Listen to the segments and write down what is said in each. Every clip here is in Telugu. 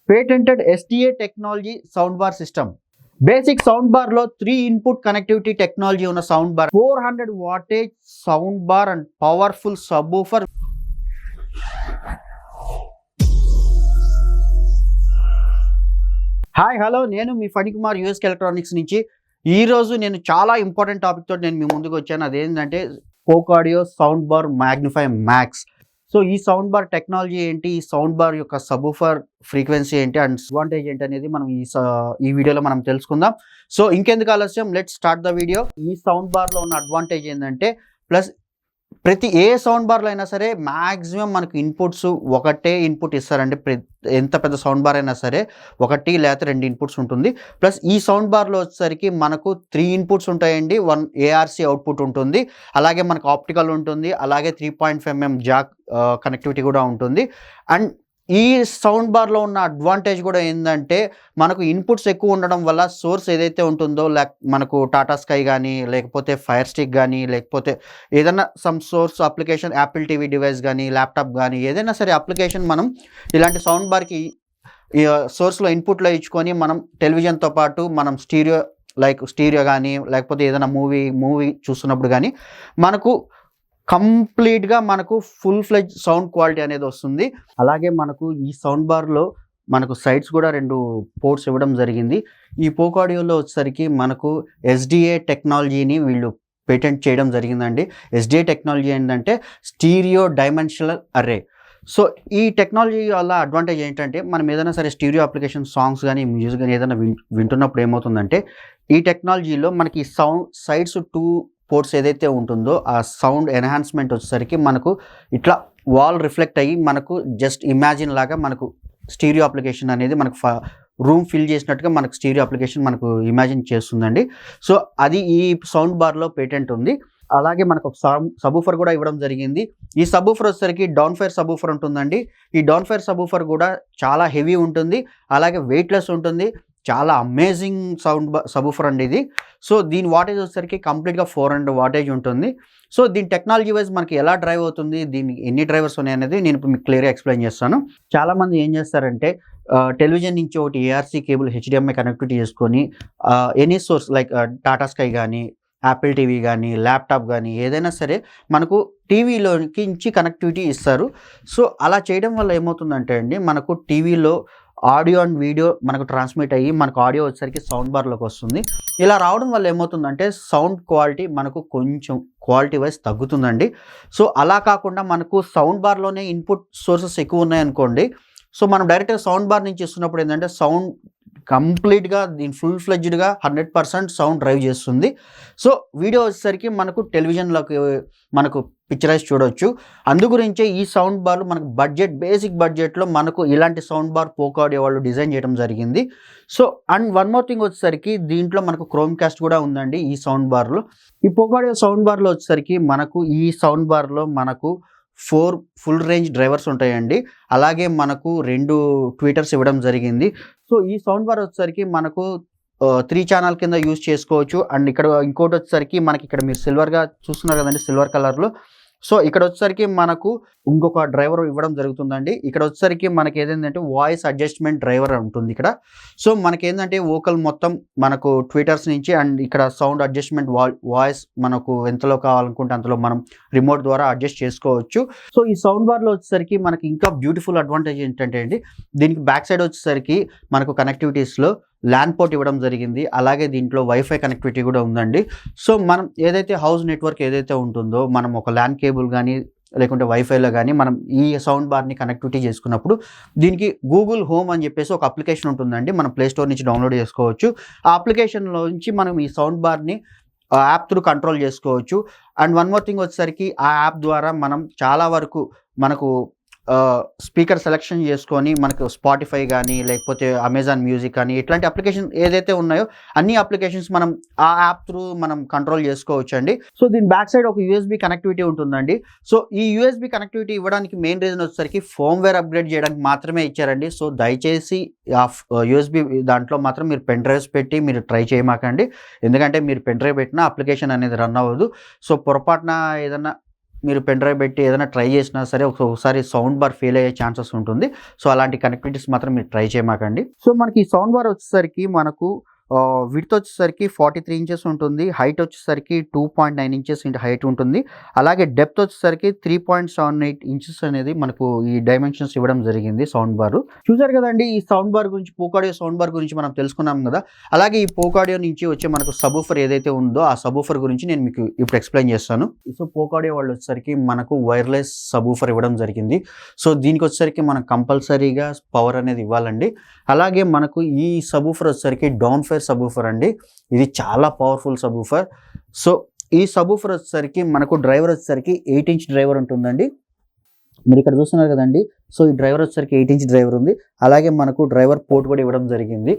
Patented SDA technology soundbar system. Basic soundbar lo 3 input connectivity technology ఉన్న soundbar, 400 wattage soundbar and powerful subwoofer. Hi hello, నేను మీ ఫణికుమార్ USK ఎలక్ట్రానిక్స్ నుంచి. ఈరోజు నేను చాలా ఇంపార్టెంట్ టాపిక్ తోటి నేను మీ ముందుకు వచ్చాను. అదేంటంటే poke audio sound bar magnify max. So ఈ సౌండ్ బార్ టెక్నాలజీ ఏంటి, ఈ సౌండ్ బార్ యొక్క సబ్వూఫర్ ఫ్రీక్వెన్సీ ఏంటి అండ్ అడ్వాంటేజ్ ఏంటి అనేది మనం ఈ వీడియోలో మనం తెలుసుకుందాం. సో ఇంకెందుకు ఆలస్యం, లెట్స్ స్టార్ట్ ద వీడియో. ఈ సౌండ్ బార్లో ఉన్న అడ్వాంటేజ్ ఏంటంటే, ప్లస్ ప్రతి ఏ సౌండ్ బార్లో అయినా సరే మ్యాక్సిమం మనకు ఇన్పుట్స్ ఒకటే ఇన్పుట్ ఇస్తారండి. ఎంత పెద్ద సౌండ్ బార్ అయినా సరే ఒకటి లేకపోతే 2 ఇన్పుట్స్ ఉంటుంది. ప్లస్ ఈ సౌండ్ బార్లో వచ్చేసరికి మనకు 3 ఇన్పుట్స్ ఉంటాయండి. 1 ARC అవుట్పుట్ ఉంటుంది, అలాగే మనకు ఆప్టికల్ ఉంటుంది, అలాగే 3.5 mm జాక్ కనెక్టివిటీ కూడా ఉంటుంది. అండ్ ఈ సౌండ్ బార్లో ఉన్న అడ్వాంటేజ్ కూడా ఏంటంటే, మనకు ఇన్పుట్స్ ఎక్కువ ఉండడం వల్ల సోర్స్ ఏదైతే ఉంటుందో, మనకు టాటా స్కై కానీ, లేకపోతే ఫైర్ స్టిక్ కానీ, లేకపోతే ఏదైనా some source application, Apple TV device కానీ, ల్యాప్టాప్ కానీ, ఏదైనా సరే అప్లికేషన్ మనం ఇలాంటి సౌండ్ బార్కి సోర్స్లో ఇన్పుట్లో ఇచ్చుకొని మనం టెలివిజన్తో పాటు మనం స్టీరియో కానీ, లేకపోతే ఏదైనా మూవీ చూస్తున్నప్పుడు కానీ మనకు కంప్లీట్గా మనకు ఫుల్ ఫ్లెడ్జ్ సౌండ్ క్వాలిటీ అనేది వస్తుంది. అలాగే మనకు ఈ సౌండ్ బార్లో మనకు సైడ్స్ కూడా 2 పోర్ట్స్ ఇవ్వడం జరిగింది. ఈ పోక్ ఆడియోలో వచ్చేసరికి మనకు SDA టెక్నాలజీని వీళ్ళు పేటెంట్ చేయడం జరిగిందండి. SDA టెక్నాలజీ ఏంటంటే స్టీరియో డైమెన్షనల్ అర్రే. సో ఈ టెక్నాలజీ వల్ల అడ్వాంటేజ్ ఏంటంటే, మనం ఏదైనా సరే స్టీరియో అప్లికేషన్ సాంగ్స్ కానీ, మ్యూజిక్ కానీ ఏదైనా వింటున్నప్పుడు ఏమవుతుందంటే, ఈ టెక్నాలజీలో మనకి సైడ్స్ 2 పోర్ట్స్ ఏదైతే ఉంటుందో ఆ సౌండ్ ఎన్హాన్స్మెంట్ వచ్చేసరికి మనకు ఇట్లా వాల్ రిఫ్లెక్ట్ అయ్యి మనకు జస్ట్ ఇమాజిన్ లాగా మనకు స్టీరియో అప్లికేషన్ అనేది మనకు రూమ్ ఫిల్ చేసినట్టుగా మనకు స్టీరియో అప్లికేషన్ మనకు ఇమాజిన్ చేస్తుందండి. సో అది ఈ సౌండ్ బార్లో పేటెంట్ ఉంది. అలాగే మనకు ఒక సబ్వూఫర్ కూడా ఇవ్వడం జరిగింది. ఈ సబ్వూఫర్ వచ్చేసరికి డౌన్ ఫైర్ సబ్వూఫర్ ఉంటుందండి. ఈ డౌన్ ఫైర్ సబ్వూఫర్ కూడా చాలా హెవీ ఉంటుంది, అలాగే వెయిట్లెస్ ఉంటుంది. చాలా అమేజింగ్ సబ్వూఫర్ అండి ఇది. సో దీని వాటేజ్ వచ్చేసరికి కంప్లీట్గా 400 వాటేజ్ ఉంటుంది. సో దీని టెక్నాలజీ వైజ్ మనకి ఎలా డ్రైవ్ అవుతుంది, దీనికి ఎన్ని డ్రైవర్స్ ఉన్నాయి అనేది నేను ఇప్పుడు మీకు క్లియర్గా ఎక్స్ప్లెయిన్ చేస్తాను. చాలామంది ఏం చేస్తారంటే, టెలివిజన్ నుంచి ఒకటి ARC కేబుల్ HDMI కనెక్టివిటీ చేసుకొని any source like Tata sky కానీ, యాపిల్ టీవీ కానీ, ల్యాప్టాప్ కానీ ఏదైనా సరే మనకు టీవీలోకి నుంచి కనెక్టివిటీ ఇస్తారు. సో అలా చేయడం వల్ల ఏమవుతుందంటే అండి, మనకు టీవీలో ఆడియో అండ్ వీడియో మనకు ట్రాన్స్మిట్ అయ్యి మనకు ఆడియో వచ్చేసరికి సౌండ్ బార్లోకి వస్తుంది. ఇలా రావడం వల్ల ఏమవుతుందంటే సౌండ్ క్వాలిటీ మనకు కొంచెం క్వాలిటీ వైజ్ తగ్గుతుందండి. సో అలా కాకుండా మనకు సౌండ్ బార్లోనే ఇన్పుట్ సోర్సెస్ ఎక్కువ ఉన్నాయనుకోండి, సో మనం డైరెక్ట్గా సౌండ్ బార్ నుంచి ఇస్తున్నప్పుడు ఏంటంటే సౌండ్ కంప్లీట్గా దీని ఫుల్ ఫ్లెడ్జ్డ్గా 100% సౌండ్ డ్రైవ్ చేస్తుంది. సో వీడియో వచ్చేసరికి మనకు టెలివిజన్లోకి మనకు పిక్చరైజ్ చూడవచ్చు. అందుగురించే ఈ సౌండ్ బార్లు మనకు బేసిక్ బడ్జెట్లో మనకు ఇలాంటి సౌండ్ బార్ పోక్ ఆడియో వాళ్ళు డిజైన్ చేయడం జరిగింది. So and one more thing వచ్చేసరికి దీంట్లో మనకు క్రోమ్ కాస్ట్ కూడా ఉందండి ఈ సౌండ్ బార్లో. ఈ పోక్ ఆడియో సౌండ్ బార్లో వచ్చేసరికి మనకు ఈ సౌండ్ బార్లో మనకు 4 ఫుల్ రేంజ్ డ్రైవర్స్ ఉంటాయండి. అలాగే మనకు 2 ట్వీటర్స్ ఇవ్వడం జరిగింది. సో ఈ సౌండ్ బార్ వచ్చేసరికి మనకు 3 ఛానల్ కింద యూజ్ చేసుకోవచ్చు. అండ్ ఇక్కడ ఇంకోటి వచ్చేసరికి మనకి ఇక్కడ మీరు సిల్వర్గా చూస్తున్నారు కదండి, సిల్వర్ కలర్లో. సో ఇక్కడ వచ్చేసరికి మనకు ఇంకొక డ్రైవర్ ఇవ్వడం జరుగుతుందండి. ఇక్కడ వచ్చేసరికి మనకి ఏదైందంటే వాయిస్ అడ్జస్ట్మెంట్ డ్రైవర్ ఉంటుంది ఇక్కడ. సో మనకి ఏంటంటే వోకల్ మొత్తం మనకు ట్విటర్స్ నుంచి అండ్ ఇక్కడ సౌండ్ అడ్జస్ట్మెంట్ వాయిస్ మనకు ఎంతలో కావాలనుకుంటే అంతలో మనం రిమోట్ ద్వారా అడ్జస్ట్ చేసుకోవచ్చు. సో ఈ సౌండ్ బార్లో వచ్చేసరికి మనకి ఇంకా బ్యూటిఫుల్ అడ్వాంటేజ్ ఏంటంటే అండి, దీనికి బ్యాక్ సైడ్ వచ్చేసరికి మనకు కనెక్టివిటీస్లో ల్యాన్ పోర్ట్ ఇవ్వడం జరిగింది. అలాగే దీంట్లో వైఫై కనెక్టివిటీ కూడా ఉందండి. సో మనం ఏదైతే హౌస్ నెట్వర్క్ ఏదైతే ఉంటుందో, మనం ఒక ల్యాన్ కేబుల్ కానీ లేకుంటే వైఫైలో కానీ మనం ఈ సౌండ్ బార్ని కనెక్టివిటీ చేసుకున్నప్పుడు దీనికి గూగుల్ హోమ్ అని చెప్పేసి ఒక అప్లికేషన్ ఉంటుందండి. మనం ప్లే స్టోర్ నుంచి డౌన్లోడ్ చేసుకోవచ్చు. ఆ అప్లికేషన్లో నుంచి మనం ఈ సౌండ్ బార్ని యాప్ త్రూ కంట్రోల్ చేసుకోవచ్చు. అండ్ వన్ మోర్ థింగ్ వచ్చేసరికి ఆ యాప్ ద్వారా మనం చాలా వరకు మనకు స్పీకర్ సెలెక్షన్ చేసుకొని మనకు స్పాటిఫై కానీ, లేకపోతే అమెజాన్ మ్యూజిక్ కానీ, ఇట్లాంటి అప్లికేషన్ ఏదైతే ఉన్నాయో అన్ని అప్లికేషన్స్ మనం ఆ యాప్ త్రూ మనం కంట్రోల్ చేసుకోవచ్చు అండి. సో దీని బ్యాక్ సైడ్ ఒక USB కనెక్టివిటీ ఉంటుందండి. సో ఈ USB కనెక్టివిటీ ఇవ్వడానికి మెయిన్ రీజన్ వచ్చేసరికి ఫోమ్వేర్ అప్గ్రేడ్ చేయడానికి మాత్రమే ఇచ్చారండి. సో దయచేసి ఆ USB దాంట్లో మాత్రం మీరు పెన్ డ్రైవ్స్ పెట్టి మీరు ట్రై చేయమాకండి. ఎందుకంటే మీరు పెన్ డ్రైవ్ పెట్టినా అప్లికేషన్ అనేది రన్ అవ్వదు. సో పొరపాటున ఏదన్నా మీరు పెన్ డ్రైవ్ పెట్టి ఏదైనా ట్రై చేసినా సరే ఒకసారి సౌండ్ బార్ ఫెయిల్ అయ్యే ఛాన్సెస్ ఉంటుంది. సో అలాంటి కనెక్టివిటీస్ మాత్రం మీరు ట్రై చేయమాకండి. సో మనకి ఈ సౌండ్ బార్ వచ్చేసరికి మనకు విడ్త్ వచ్చేసరికి 43 ఇంచెస్ ఉంటుంది. హైట్ వచ్చేసరికి 2.9 ఇంచెస్ హైట్ ఉంటుంది. అలాగే డెప్త్ వచ్చేసరికి 3.78 ఇంచెస్ అనేది మనకు ఈ డైమెన్షన్స్ ఇవ్వడం జరిగింది సౌండ్ బార్. చూసారు కదండి ఈ సౌండ్ బార్ గురించి, పోక్ ఆడియో సౌండ్ బార్ గురించి మనం తెలుసుకున్నాం కదా. అలాగే ఈ పోక్ ఆడియో నుంచి వచ్చే మనకు సబూఫర్ ఏదైతే ఉందో ఆ సబూఫర్ గురించి నేను మీకు ఇప్పుడు ఎక్స్ప్లెయిన్ చేస్తాను. సో పోక్ ఆడియో వాళ్ళు వచ్చేసరికి మనకు వైర్లెస్ సబూఫర్ ఇవ్వడం జరిగింది. సో దీనికి వచ్చేసరికి మనం కంపల్సరీగా పవర్ అనేది ఇవ్వాలండి. అలాగే మనకు ఈ సబూఫర్ వచ్చేసరికి డౌన్ ఫైర్ సబూఫర్ అండి. ఇది చాలా పవర్ఫుల్ సబూఫర్. సో ఈ సబూఫర్ వచ్చేసరికి మనకు డ్రైవర్ వచ్చేసరికి 8 ఇంచ్ డ్రైవర్ ఉంటుందండి. మీరు ఇక్కడ చూస్తున్నారు కదండి. సో ఈ డ్రైవర్ వచ్చేసరికి 8 ఇంచ్ డ్రైవర్ ఉంది. అలాగే మనకు డ్రైవర్ పోర్ట్ కూడా ఇవ్వడం జరిగింది.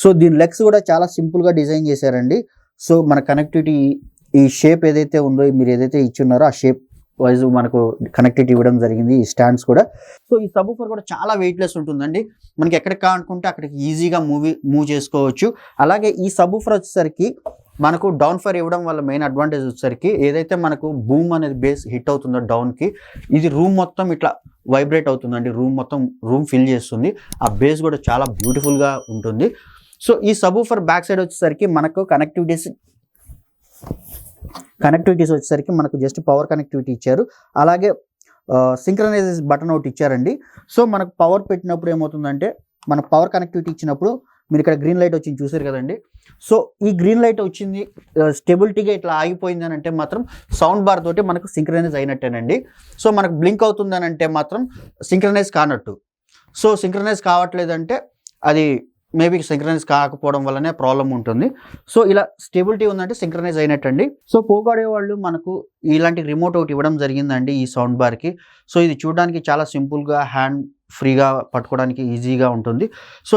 సో దీని లెగ్స్ కూడా చాలా సింపుల్గా డిజైన్ చేశారండి. సో మన కనెక్టివిటీ ఈ షేప్ ఏదైతే ఉందో మీరు ఏదైతే ఇచ్చున్నారో ఆ షేప్ వైజ్ మనకు కనెక్టివిటీ ఇవ్వడం జరిగింది. ఈ స్టాండ్స్ కూడా. సో ఈ సబూఫర్ కూడా చాలా వెయిట్లెస్ ఉంటుందండి. మనకి ఎక్కడికి కావాలనుకుంటే అక్కడికి ఈజీగా మూవ్ చేసుకోవచ్చు. అలాగే ఈ సబూఫర్ వచ్చేసరికి మనకు డౌన్ ఫైర్ ఇవ్వడం వల్ల మెయిన్ అడ్వాంటేజ్ వచ్చేసరికి ఏదైతే మనకు బూమ్ అనేది బేస్ హిట్ అవుతుందో డౌన్కి, ఇది రూమ్ మొత్తం ఇట్లా వైబ్రేట్ అవుతుందండి. రూమ్ ఫిల్ చేస్తుంది. ఆ బేస్ కూడా చాలా బ్యూటిఫుల్గా ఉంటుంది. సో ఈ సబూఫర్ బ్యాక్ సైడ్ వచ్చేసరికి మనకు కనెక్టివిటీస్ వచ్చేసరికి మనకు జస్ట్ పవర్ కనెక్టివిటీ ఇచ్చారు. అలాగే సింక్రనైజ్ బటన్ ఒకటి ఇచ్చారండి. సో మనకు పవర్ పెట్టినప్పుడు ఏమవుతుందంటే మన పవర్ కనెక్టివిటీ ఇచ్చినప్పుడు మీరు ఇక్కడ గ్రీన్ లైట్ వచ్చింది చూసారు కదండి. సో ఈ గ్రీన్ లైట్ వచ్చింది స్టెబిలిటీగా ఇట్లా ఆగిపోయింది అని అంటే మాత్రం సౌండ్ బార్ తోటి మనకు సింక్రనైజ్ అయినట్టేనండి. సో మనకు బ్లింక్ అవుతుందని అంటే మాత్రం సింక్రనైజ్ కానట్టు. సో సింక్రనైజ్ కావట్లేదంటే అది మేబీ సింక్రనైజ్ కాకపోవడం వల్లనే ప్రాబ్లం ఉంటుంది. సో ఇలా స్టెబిలిటీ ఉందంటే సింక్రనైజ్ అయినట్టండి. సో పోక్ ఆడియో వాళ్ళు మనకు ఇలాంటి రిమోట్ ఒకటి ఇవ్వడం జరిగిందండి ఈ సౌండ్ బార్కి. సో ఇది చూడడానికి చాలా సింపుల్గా హ్యాండ్ ఫ్రీగా పట్టుకోవడానికి ఈజీగా ఉంటుంది. సో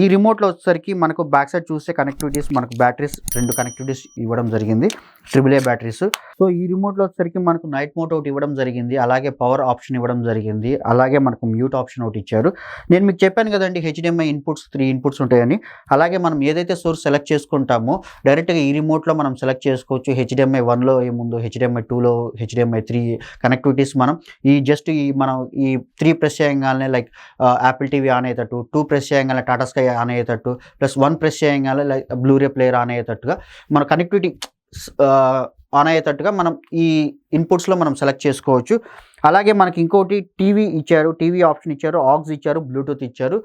ఈ రిమోట్లో వచ్చేసరికి మనకు బ్యాక్ సైడ్ చూస్తే కనెక్టివిటీస్ మనకు బ్యాటరీస్ 2 కనెక్టివిటీస్ ఇవ్వడం జరిగింది, AAA బ్యాటరీస్. సో ఈ రిమోట్లో వచ్చేసరికి మనకు నైట్ మోడ్ ఒకటి ఇవ్వడం జరిగింది. అలాగే పవర్ ఆప్షన్ ఇవ్వడం జరిగింది. అలాగే మనకు మ్యూట్ ఆప్షన్ ఒకటి ఇచ్చారు. నేను మీకు చెప్పాను కదండి HDMI ఇన్పుట్స్ 3 ఇన్పుట్స్ ఉంటాయని. అలాగే మనం ఏదైతే సోర్స్ సెలెక్ట్ చేసుకుంటామో డైరెక్ట్గా ఈ రిమోట్లో మనం సెలెక్ట్ చేసుకోవచ్చు. HDMI 1లో ఏముందో, HDMI 2లో, HDMI 3 కనెక్టివిటీస్ మనం మనం ఈ 3 ప్రెస్ చేయగానే లైక్ యాపిల్ టీవీ ఆన్ అయ్యేటట్టు, 2 ప్రెస్ చేయగానే టాటా స్కై ఆన్ అయ్యేటట్టు, ప్లస్ 1 ప్రెస్ చేయగానే లైక్ బ్లూరే ప్లేయర్ ఆన్ అయ్యేటట్టుగా మన కనెక్టివిటీ ఆన్ అయ్యేటట్టుగా మనం ఈ ఇన్పుట్స్లో మనం సెలెక్ట్ చేసుకోవచ్చు. అలాగే మనకి ఇంకోటి టీవీ ఆప్షన్ ఇచ్చారు, ఆక్స్ ఇచ్చారు, బ్లూటూత్ ఇచ్చారు.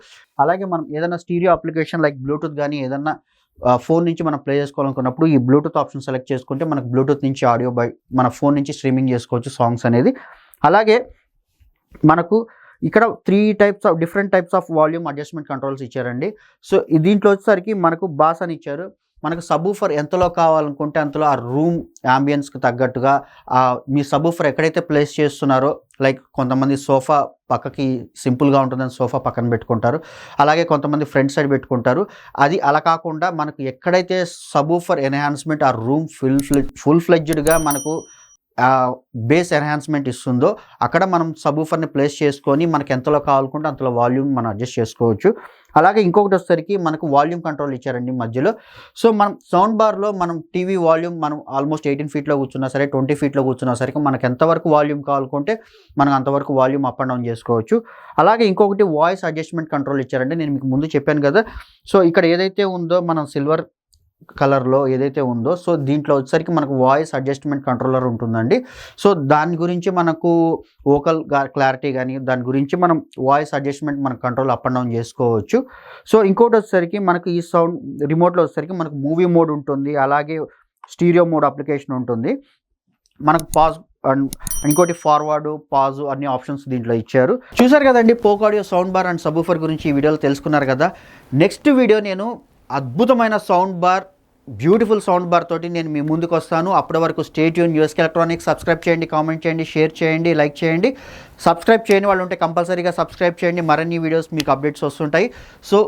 అలాగే మనం ఏదైనా స్టీరియో అప్లికేషన్ లైక్ బ్లూటూత్ కానీ ఏదన్నా ఫోన్ నుంచి మనం ప్లే చేసుకోవాలనుకున్నప్పుడు ఈ బ్లూటూత్ ఆప్షన్ సెలెక్ట్ చేసుకుంటే మనకు బ్లూటూత్ నుంచి ఆడియో మన ఫోన్ నుంచి స్ట్రీమింగ్ చేసుకోవచ్చు సాంగ్స్ అనేది. అలాగే మనకు ఇక్కడ 3 different types of volume adjustment controls ఇచ్చారండి. సో దీంట్లో వచ్చేసరికి మనకు బాస్ అని ఇచ్చారు. మనకు సబూఫర్ ఎంతలో కావాలనుకుంటే అంతలో ఆ రూమ్ యాంబియన్స్కి తగ్గట్టుగా మీ సబూఫర్ ఎక్కడైతే ప్లేస్ చేస్తున్నారో, లైక్ కొంతమంది సోఫా పక్కకి సింపుల్గా ఉంటుందని సోఫా పక్కన పెట్టుకుంటారు. అలాగే కొంతమంది ఫ్రంట్ సైడ్ పెట్టుకుంటారు. అది అలా కాకుండా మనకు ఎక్కడైతే సబూఫర్ ఎన్హాన్స్మెంట్ ఆ రూమ్ ఫుల్ ఫ్లెడ్జ్డ్గా మనకు బేస్ ఎన్హాన్స్మెంట్ ఇస్తుందో అక్కడ మనం సబూఫర్ని ప్లేస్ చేసుకొని మనకి ఎంతలో కావాలనుకుంటే అంతలో వాల్యూమ్ మనం అడ్జస్ట్ చేసుకోవచ్చు. అలాగే ఇంకొకటి వచ్చేసరికి మనకు వాల్యూమ్ కంట్రోల్ ఇచ్చారండి మధ్యలో. సో మనం సౌండ్ బార్లో మనం టీవీ వాల్యూమ్ మనం ఆల్మోస్ట్ 18 ఫీట్లో కూర్చున్నా సరే, 20 ఫీట్లో కూర్చున్నా సరే మనకు ఎంతవరకు వాల్యూమ్ కావాలనుకుంటే మనం అంతవరకు వాల్యూమ్ అప్ అండ్ డౌన్ చేసుకోవచ్చు. అలాగే ఇంకొకటి వాయిస్ అడ్జస్ట్మెంట్ కంట్రోల్ ఇచ్చారండి. నేను మీకు ముందు చెప్పాను కదా. సో ఇక్కడ ఏదైతే ఉందో మనం సిల్వర్ కలర్లో ఏదైతే ఉందో, సో దీంట్లో వచ్చేసరికి మనకు వాయిస్ అడ్జస్ట్మెంట్ కంట్రోలర్ ఉంటుందండి. సో దాని గురించి మనకు వోకల్ క్లారిటీ కానీ దాని గురించి మనం వాయిస్ అడ్జస్ట్మెంట్ మన కంట్రోల్ అప్ అండ్ డౌన్ చేసుకోవచ్చు. సో ఇంకోటి వచ్చేసరికి మనకు ఈ సౌండ్ రిమోట్లో వచ్చేసరికి మనకు మూవీ మోడ్ ఉంటుంది. అలాగే స్టీరియో మోడ్ అప్లికేషన్ ఉంటుంది. మనకు పాజ్ అండ్ ఇంకోటి ఫార్వర్డ్, పాజ్ అన్ని ఆప్షన్స్ దీంట్లో ఇచ్చారు. చూసారు కదండి poke audio sound bar and subwoofer గురించి ఈ వీడియోలో తెలుసుకున్నారు కదా. నెక్స్ట్ వీడియో నేను అద్భుతమైన sound bar, beautiful sound bar తోటి నేను మీ ముందుకు వస్తాను. అప్పటి వరకు stay tune. USK electronics subscribe చేయండి, కామెంట్ చేయండి, షేర్ చేయండి, లైక్ చేయండి. సబ్స్క్రైబ్ చేయని వాళ్ళు ఉంటే కంపల్సరీగా సబ్స్క్రైబ్ చేయండి. మరిన్ని వీడియోస్ మీకు అప్డేట్స్ వస్తుంటాయి. So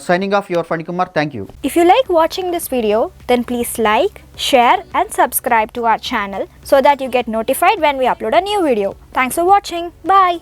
signing off, your Fanikumar. Thank you. If you like watching this video, then please like, share and subscribe to our channel so that you get notified when we upload a new video. Thanks for watching. Bye.